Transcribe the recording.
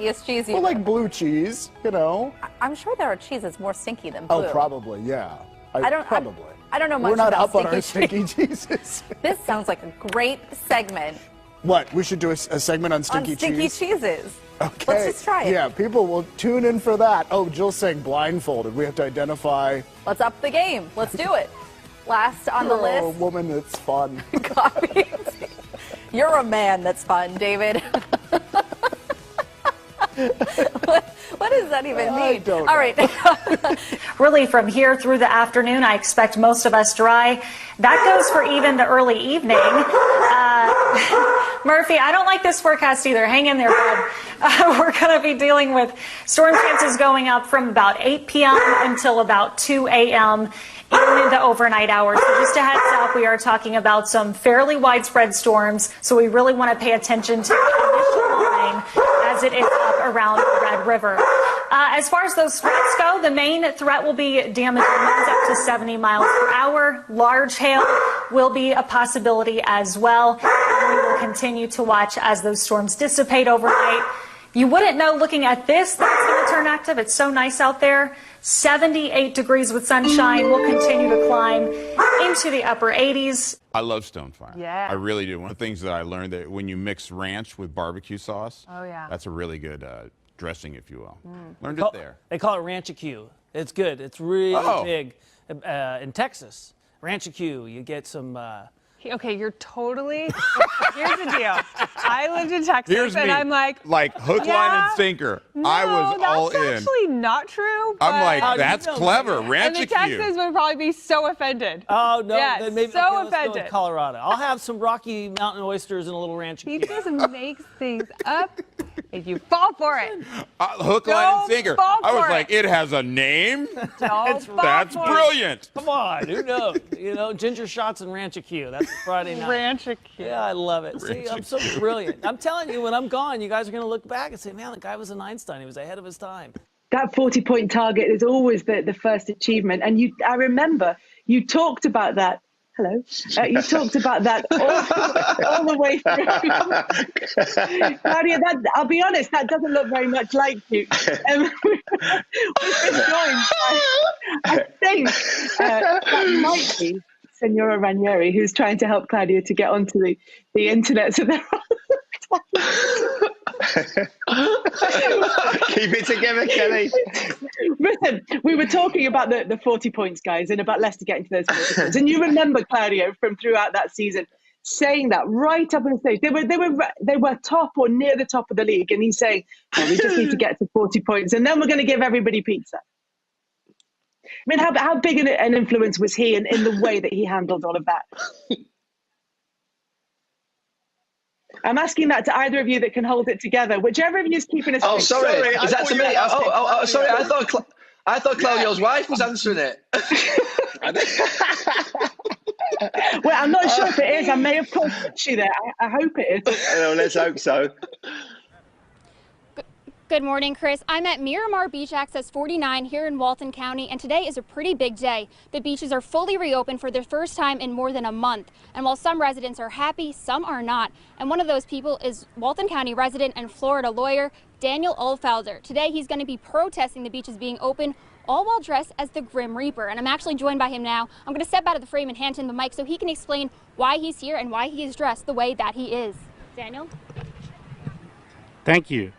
stinkiest cheese you Well, like blue cheese, you know. I'm sure there are cheeses more stinky than blue. Oh, probably, yeah. I don't know much We're not about up on our stinky stinky cheeses. This sounds like a great segment What? We should do a segment on stinky cheeses. Okay. Let's just try it. Yeah, people will tune in for that. Oh, Jill's saying blindfolded. We have to identify. Let's up the game. Let's do it. Last on the list. Oh, a woman that's fun. Coffee. You're a man that's fun, David. What does that even mean? I don't know. All right. Really, from here through the afternoon, I expect most of us dry. That goes for even the early evening. Murphy, I don't like this forecast either. Hang in there, bud. We're going to be dealing with storm chances going up from about 8 p.m. until about 2 a.m. in the overnight hours. So just a heads up, we are talking about some fairly widespread storms, so we really want to pay attention to the initial line as it is up around the Red River. As far as those threats go, the main threat will be damaging winds up to 70 miles per hour. Large hail will be a possibility as well. And we will continue to watch as those storms dissipate overnight. You wouldn't know looking at this that it's going to turn active. It's so nice out there. 78 degrees with sunshine. We'll continue to climb into the upper 80s. I love stonefire. Yeah. I really do. One of the things that I learned that when you mix ranch with barbecue sauce, Oh, yeah. that's a really good dressing, if you will. Learned it there. They call it ranchicue. It's good. It's really big in Texas. Ranchicue, you get some... Okay, you're totally. Here's the deal. I lived in Texas, and I'm like hook, line, and sinker. No, I was all in. That's actually not true. I'm like, but- that's clever. And Ranchicue. the Texans would probably be so offended. Oh, no. Yes, Then maybe so okay, let's go offended. with Colorado. I'll have some Rocky Mountain oysters and a little ranchicue. He just makes things up, and you fall for it. Hook, line, and Don't sinker. fall I was for like, it. it has a name? Don't fall That's for brilliant. Come on, who knows? You know, ginger shots and ranchicue. That's a Friday night. Ranchicue. Yeah, I love it. See, I'm so brilliant. I'm telling you, when I'm gone, you guys are going to look back and say, man, the guy was an Einstein. He was ahead of his time. That 40-point target is always the first achievement. And I remember you talked about that. Hello. You talked about that all the way through. Claudia, I'll be honest, that doesn't look very much like you. We've been joined by, I think, that might be Senora Ranieri, who's trying to help Claudia to get onto the internet. So they're Keep it together, Kelly. Listen, we were talking about the 40 points, guys, and about Leicester getting to those 40 points. And you remember, Claudio, from throughout that season, saying that right up on the stage. They were top or near the top of the league, and he's saying, oh, we just need to get to 40 points, and then we're going to give everybody pizza. I mean, how big an influence was he in the way that he handled all of that? I'm asking that to either of you that can hold it together, whichever of you is keeping us. Oh, sorry. Is that to me? Sorry. I thought Claudio's wife was answering it. Well, I'm not sure if it is. I may have called you there. I hope it is. Well, let's hope so. Good morning, Chris. I'm at Miramar Beach Access 49 here in Walton County, and today is a pretty big day. The beaches are fully reopened for the first time in more than a month. And while some residents are happy, some are not. And one of those people is Walton County resident and Florida lawyer Daniel Ohlfelder. Today he's going to be protesting the beaches being open, all while dressed as the Grim Reaper. And I'm actually joined by him now. I'm going to step out of the frame and hand him the mic so he can explain why he's here and why he is dressed the way that he is. Daniel? Thank you.